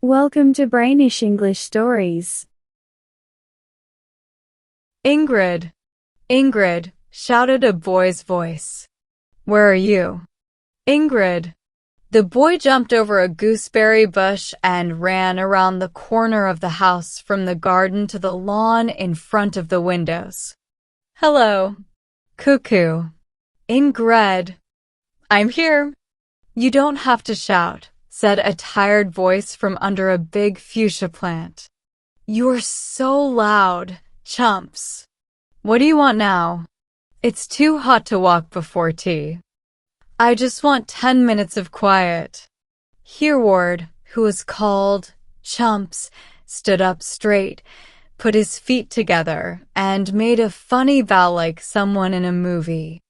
Welcome to Brainish English Stories. Ingrid, Ingrid, shouted a boy's voice. Where are you? Ingrid. The boy jumped over a gooseberry bush and ran around the corner of the house from the garden to the lawn in front of the windows. Hello. Cuckoo. Ingrid. I'm here. You don't have to shout, said a tired voice from under a big fuchsia plant. You're so loud, chumps. What do you want now? It's too hot to walk before tea. I just want 10 minutes of quiet. Hereward, who was called Chumps, stood up straight, put his feet together, and made a funny bow like someone in a movie.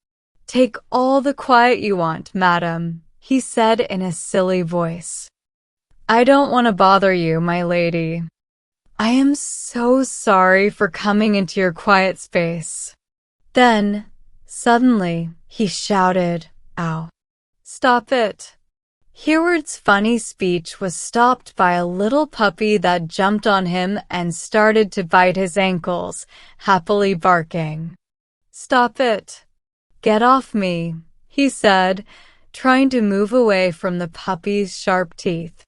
Take all the quiet you want, madam, he said in a silly voice. I don't want to bother you, my lady. I am so sorry for coming into your quiet space. Then, suddenly, he shouted, Ow. Stop it. Hereward's funny speech was stopped by a little puppy that jumped on him and started to bite his ankles, happily barking. Stop it. Get off me, he said, trying to move away from the puppy's sharp teeth.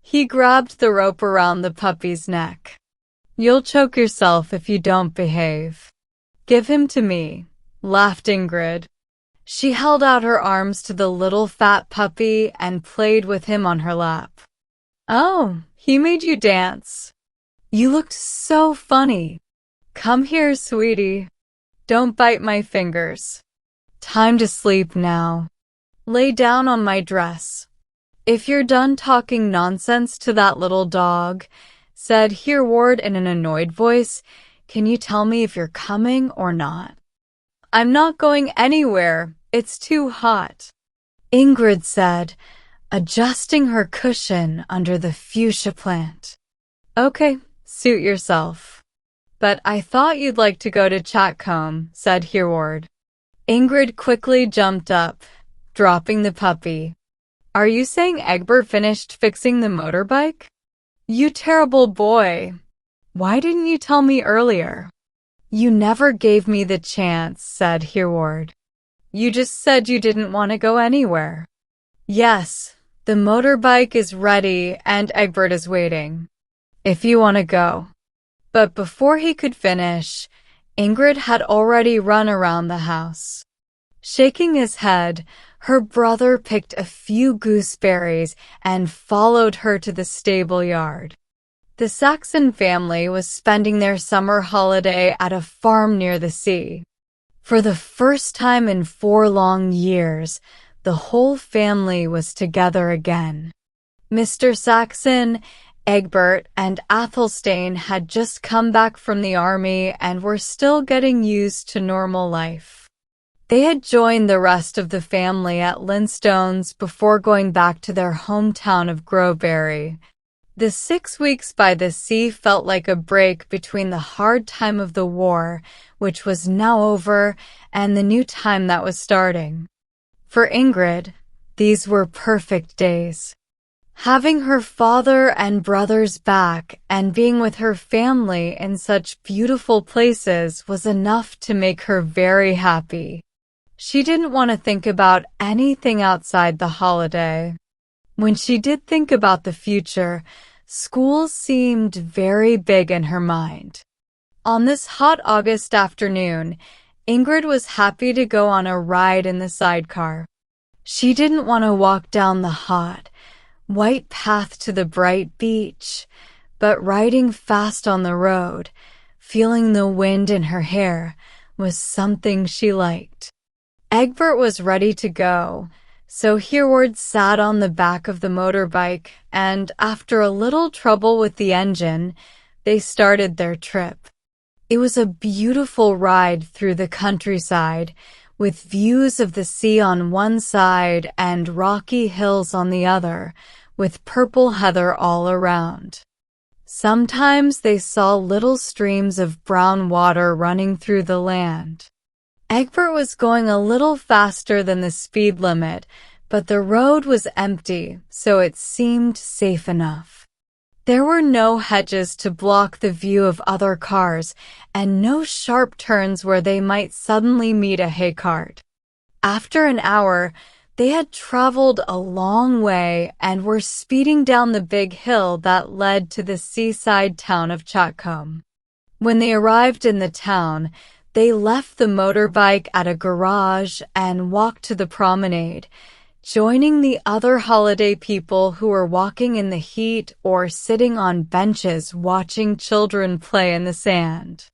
He grabbed the rope around the puppy's neck. You'll choke yourself if you don't behave. Give him to me, laughed Ingrid. She held out her arms to the little fat puppy and played with him on her lap. Oh, he made you dance. You looked so funny. Come here, sweetie. Don't bite my fingers. Time to sleep now. Lay down on my dress. If you're done talking nonsense to that little dog, said Hereward in an annoyed voice, can you tell me if you're coming or not? I'm not going anywhere. It's too hot, Ingrid said, adjusting her cushion under the fuchsia plant. Okay, suit yourself. But I thought you'd like to go to Chatcombe, said Hereward. Ingrid quickly jumped up, dropping the puppy. Are you saying Egbert finished fixing the motorbike? You terrible boy. Why didn't you tell me earlier? You never gave me the chance, said Hereward. You just said you didn't want to go anywhere. Yes, the motorbike is ready and Egbert is waiting. If you want to go. But before he could finish, Ingrid had already run around the house. Shaking his head, her brother picked a few gooseberries and followed her to the stable yard. The Saxon family was spending their summer holiday at a farm near the sea. For the first time in 4 long years, the whole family was together again. Mr. Saxon, Egbert, and Athelstane had just come back from the army and were still getting used to normal life. They had joined the rest of the family at Linstones before going back to their hometown of Groveberry. The 6 weeks by the sea felt like a break between the hard time of the war, which was now over, and the new time that was starting. For Ingrid, these were perfect days. Having her father and brothers back and being with her family in such beautiful places was enough to make her very happy. She didn't want to think about anything outside the holiday. When she did think about the future, school seemed very big in her mind. On this hot August afternoon, Ingrid was happy to go on a ride in the sidecar. She didn't want to walk down the hot, white path to the bright beach, but riding fast on the road, feeling the wind in her hair, was something she liked. Egbert was ready to go, so Hereward sat on the back of the motorbike, and after a little trouble with the engine, they started their trip. It was a beautiful ride through the countryside, with views of the sea on one side and rocky hills on the other, with purple heather all around. Sometimes they saw little streams of brown water running through the land. Egbert was going a little faster than the speed limit, but the road was empty, so it seemed safe enough. There were no hedges to block the view of other cars, and no sharp turns where they might suddenly meet a hay cart. After an hour, they had traveled a long way and were speeding down the big hill that led to the seaside town of Chatcombe. When they arrived in the town, they left the motorbike at a garage and walked to the promenade, joining the other holiday people who were walking in the heat or sitting on benches watching children play in the sand.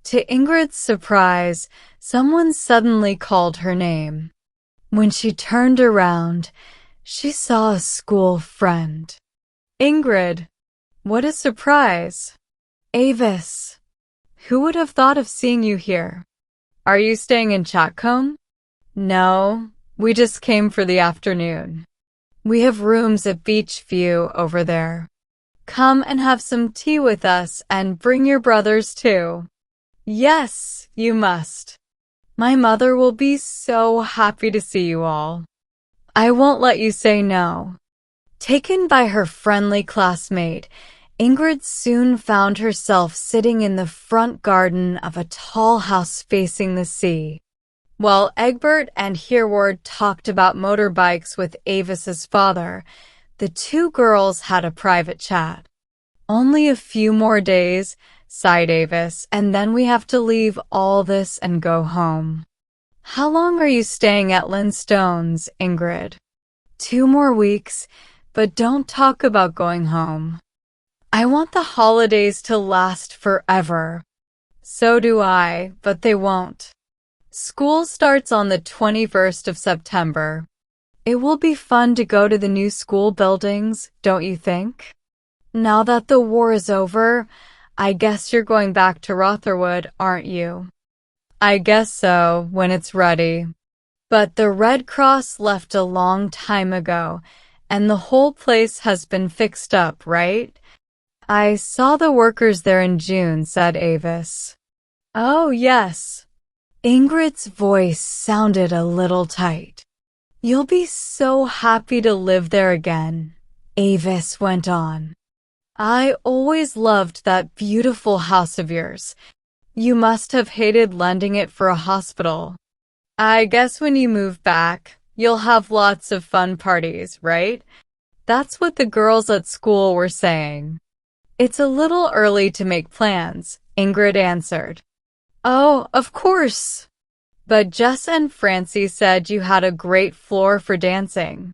To Ingrid's surprise, someone suddenly called her name. When she turned around, she saw a school friend. Ingrid, what a surprise! Avis, who would have thought of seeing you here? Are you staying in Chatcombe? No, we just came for the afternoon. We have rooms at Beachview over there. Come and have some tea with us and bring your brothers too. Yes, you must. My mother will be so happy to see you all. I won't let you say no. Taken by her friendly classmate, Ingrid soon found herself sitting in the front garden of a tall house facing the sea. While Egbert and Hereward talked about motorbikes with Avis's father, the two girls had a private chat. Only a few more days, sighed Avis, and then we have to leave all this and go home. How long are you staying at Linstone's, Ingrid? 2 more weeks, but don't talk about going home. I want the holidays to last forever. So do I, but they won't. School starts on the 21st of September. It will be fun to go to the new school buildings, don't you think? Now that the war is over, I guess you're going back to Rotherwood, aren't you? I guess so, when it's ready. But the Red Cross left a long time ago, and the whole place has been fixed up, right? I saw the workers there in June, said Avis. Oh, yes. Ingrid's voice sounded a little tight. You'll be so happy to live there again, Avis went on. I always loved that beautiful house of yours. You must have hated lending it for a hospital. I guess when you move back, you'll have lots of fun parties, right? That's what the girls at school were saying. It's a little early to make plans, Ingrid answered. Oh, of course. But Jess and Francie said you had a great floor for dancing.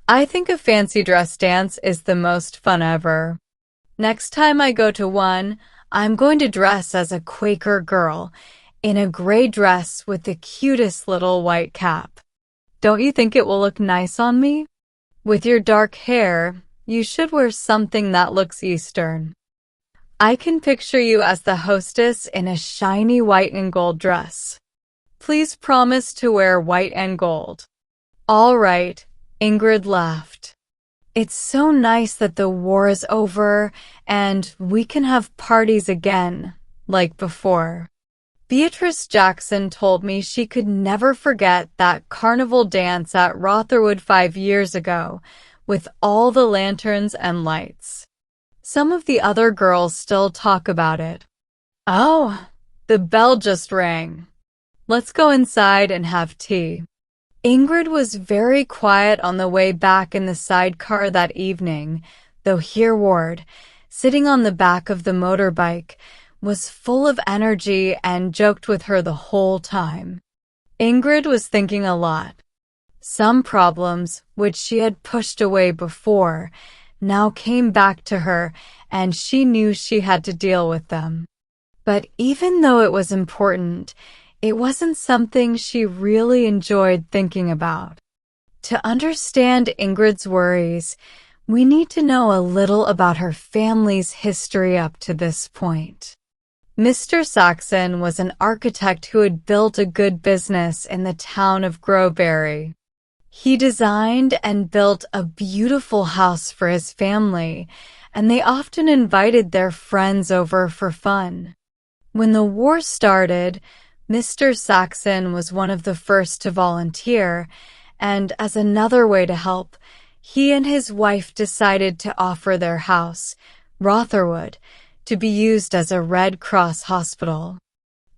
I think a fancy dress dance is the most fun ever. Next time I go to one, I'm going to dress as a Quaker girl in a gray dress with the cutest little white cap. Don't you think it will look nice on me? With your dark hair, you should wear something that looks Eastern. I can picture you as the hostess in a shiny white and gold dress. Please promise to wear white and gold. All right, Ingrid laughed. It's so nice that the war is over and we can have parties again, like before. Beatrice Jackson told me she could never forget that carnival dance at Rotherwood 5 years ago, with all the lanterns and lights. Some of the other girls still talk about it. Oh, the bell just rang. Let's go inside and have tea. Ingrid was very quiet on the way back in the sidecar that evening, though Hereward, sitting on the back of the motorbike, was full of energy and joked with her the whole time. Ingrid was thinking a lot. Some problems, which she had pushed away before, now came back to her, and she knew she had to deal with them. But even though it was important, it wasn't something she really enjoyed thinking about. To understand Ingrid's worries, we need to know a little about her family's history up to this point. Mr. Saxon was an architect who had built a good business in the town of Growberry. He designed and built a beautiful house for his family, and they often invited their friends over for fun. When the war started, Mr. Saxon was one of the first to volunteer, and as another way to help, he and his wife decided to offer their house, Rotherwood, to be used as a Red Cross hospital.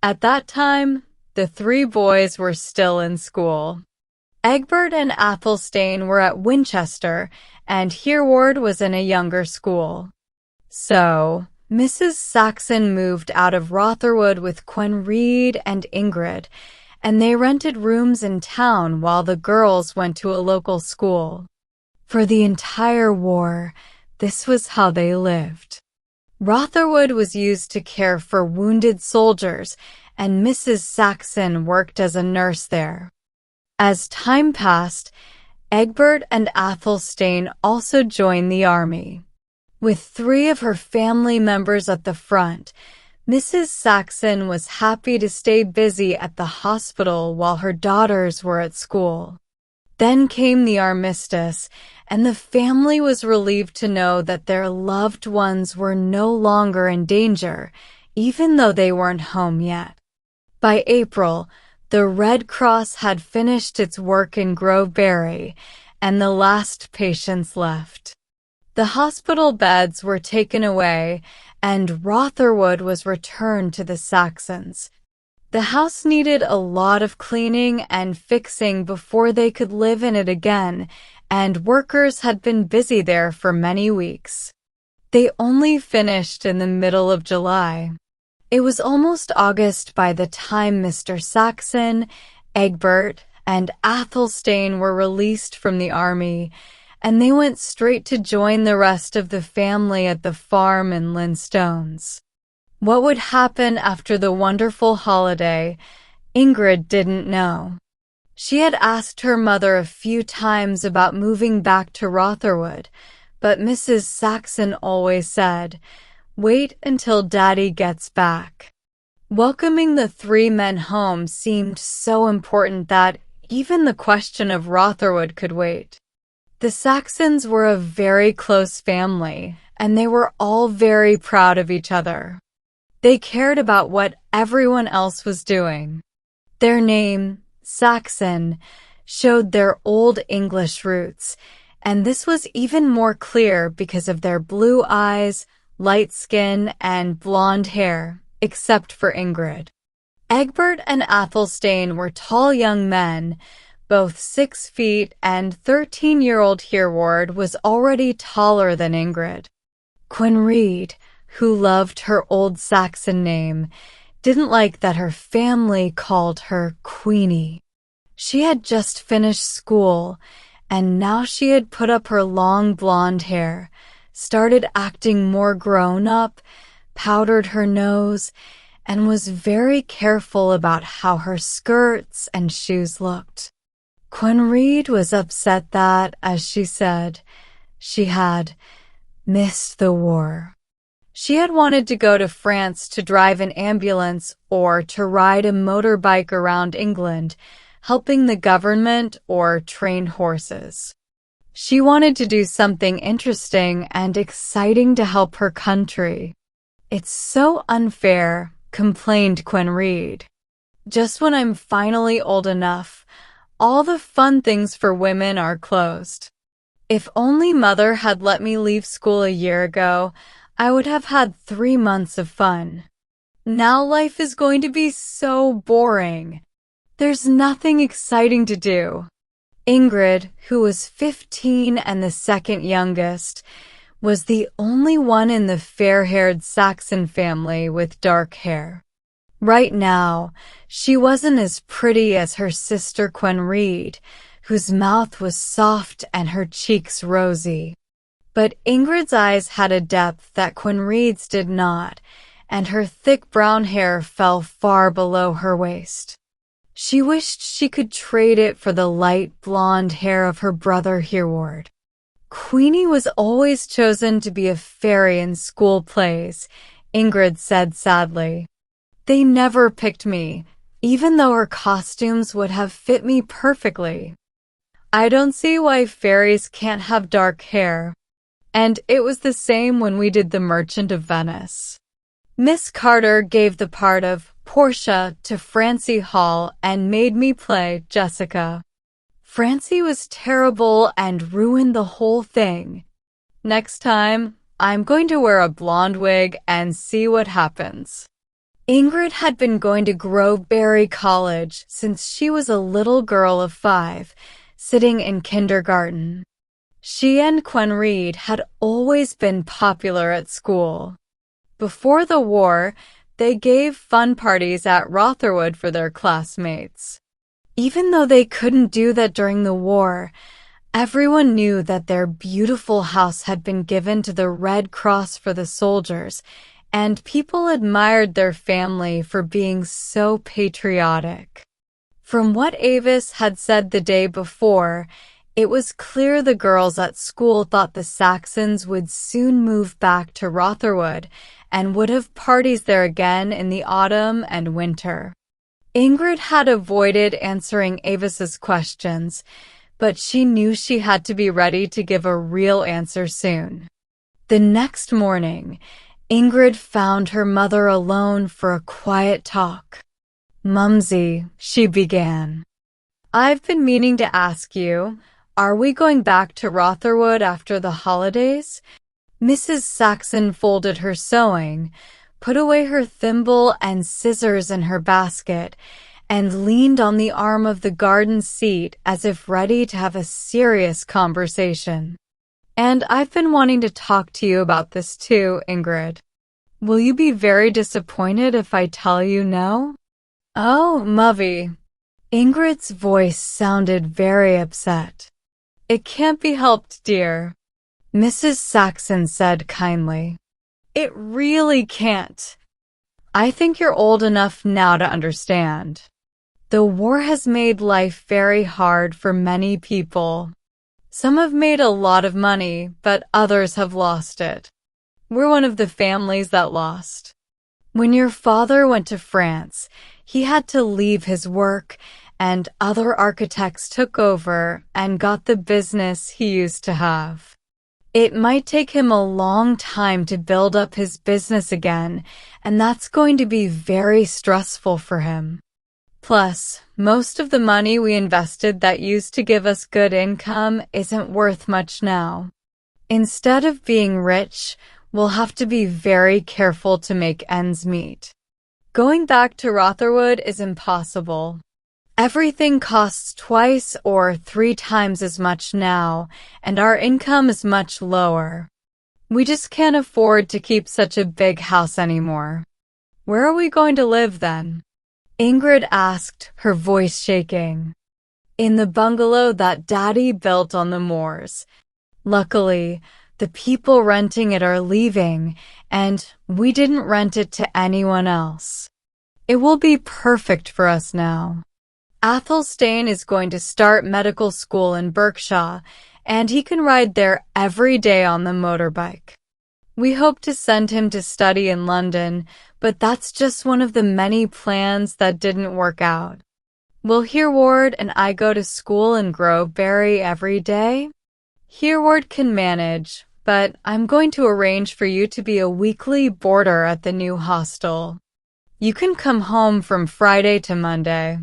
At that time, the three boys were still in school. Egbert and Athelstane were at Winchester, and Hereward was in a younger school. So, Mrs. Saxon moved out of Rotherwood with Quenried and Ingrid, and they rented rooms in town while the girls went to a local school. For the entire war, this was how they lived. Rotherwood was used to care for wounded soldiers, and Mrs. Saxon worked as a nurse there. As time passed, Egbert and Athelstane also joined the army. With 3 of her family members at the front, Mrs. Saxon was happy to stay busy at the hospital while her daughters were at school. Then came the armistice, and the family was relieved to know that their loved ones were no longer in danger, even though they weren't home yet. By April, the Red Cross had finished its work in Groveberry, and the last patients left. The hospital beds were taken away, and Rotherwood was returned to the Saxons. The house needed a lot of cleaning and fixing before they could live in it again, and workers had been busy there for many weeks. They only finished in the middle of July. It was almost August by the time Mr. Saxon, Egbert, and Athelstane were released from the army, and they went straight to join the rest of the family at the farm in Linstones. What would happen after the wonderful holiday, Ingrid didn't know. She had asked her mother a few times about moving back to Rotherwood, but Mrs. Saxon always said, "Wait until Daddy gets back." Welcoming the 3 men home seemed so important that even the question of Rotherwood could wait. The Saxons were a very close family, and they were all very proud of each other. They cared about what everyone else was doing. Their name, Saxon, showed their Old English roots, and this was even more clear because of their blue eyes, light skin, and blonde hair, except for Ingrid. Egbert and Athelstane were tall young men, both 6 feet, and 13-year-old Hereward was already taller than Ingrid. Quenried, who loved her old Saxon name, didn't like that her family called her Queenie. She had just finished school, and now she had put up her long blonde hair, started acting more grown-up, powdered her nose, and was very careful about how her skirts and shoes looked. Quenried was upset that, as she said, she had missed the war. She had wanted to go to France to drive an ambulance or to ride a motorbike around England, helping the government or train horses. She wanted to do something interesting and exciting to help her country. "It's so unfair," complained Quenried. "Just when I'm finally old enough, all the fun things for women are closed. If only Mother had let me leave school a year ago, I would have had 3 months of fun. Now life is going to be so boring. There's nothing exciting to do." Ingrid, who was 15 and the second youngest, was the only one in the fair-haired Saxon family with dark hair. Right now, she wasn't as pretty as her sister Quenried, whose mouth was soft and her cheeks rosy. But Ingrid's eyes had a depth that Quenried's did not, and her thick brown hair fell far below her waist. She wished she could trade it for the light blonde hair of her brother Hereward. Queenie was always chosen to be a fairy in school plays, Ingrid said sadly. "They never picked me, even though her costumes would have fit me perfectly. I don't see why fairies can't have dark hair." And it was the same when we did The Merchant of Venice. Miss Carter gave the part of Portia to Francie Hall and made me play Jessica. Francie was terrible and ruined the whole thing. Next time, I'm going to wear a blonde wig and see what happens. Ingrid had been going to Groveberry College since she was a little girl of 5, sitting in kindergarten. She and Quen Reed had always been popular at school. Before the war, they gave fun parties at Rotherwood for their classmates. Even though they couldn't do that during the war, everyone knew that their beautiful house had been given to the Red Cross for the soldiers, and people admired their family for being so patriotic. From what Avis had said the day before, it was clear the girls at school thought the Saxons would soon move back to Rotherwood and would have parties there again in the autumn and winter. Ingrid had avoided answering Avis's questions, but she knew she had to be ready to give a real answer soon. The next morning, Ingrid found her mother alone for a quiet talk. "Mumsy," she began, "I've been meaning to ask you, are we going back to Rotherwood after the holidays?" Mrs. Saxon folded her sewing, put away her thimble and scissors in her basket, and leaned on the arm of the garden seat as if ready to have a serious conversation. "And I've been wanting to talk to you about this too, Ingrid. Will you be very disappointed if I tell you no?" "Oh, Muvvy." Ingrid's voice sounded very upset. "It can't be helped, dear," Mrs. Saxon said kindly. "It really can't. I think you're old enough now to understand. The war has made life very hard for many people. Some have made a lot of money, but others have lost it. We're one of the families that lost. When your father went to France, he had to leave his work, and other architects took over and got the business he used to have. It might take him a long time to build up his business again, and that's going to be very stressful for him. Plus, most of the money we invested that used to give us good income isn't worth much now. Instead of being rich, we'll have to be very careful to make ends meet. Going back to Rotherwood is impossible. Everything costs 2 or 3 times as much now, and our income is much lower. We just can't afford to keep such a big house anymore. Where are we going to live then?" Ingrid asked, her voice shaking. "In the bungalow that Daddy built on the moors. Luckily, the people renting it are leaving, and we didn't rent it to anyone else. It will be perfect for us now. Athelstane is going to start medical school in Berkshire, and he can ride there every day on the motorbike. We hope to send him to study in London, but that's just one of the many plans that didn't work out. Will Hereward and I go to school in Groveberry every day? Hereward can manage, but I'm going to arrange for you to be a weekly boarder at the new hostel. You can come home from Friday to Monday.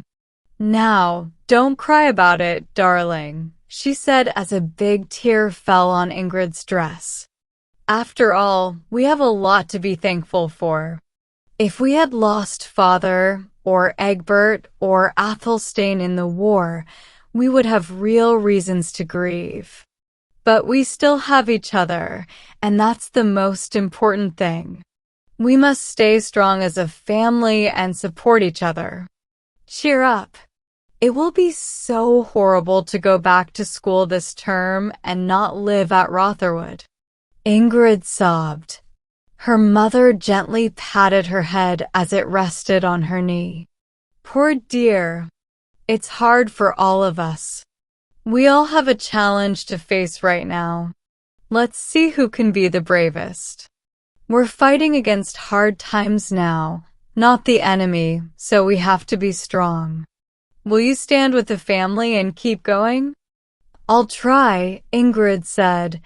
Now, don't cry about it, darling," she said as a big tear fell on Ingrid's dress. "After all, we have a lot to be thankful for. If we had lost Father, or Egbert, or Athelstane in the war, we would have real reasons to grieve. But we still have each other, and that's the most important thing. We must stay strong as a family and support each other. Cheer up. It will be so horrible to go back to school this term and not live at Rotherwood." Ingrid sobbed. Her mother gently patted her head as it rested on her knee. "Poor dear. It's hard for all of us. We all have a challenge to face right now. Let's see who can be the bravest. We're fighting against hard times now, not the enemy, so we have to be strong. Will you stand with the family and keep going?" "I'll try," Ingrid said,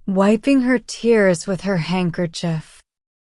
wiping her tears with her handkerchief.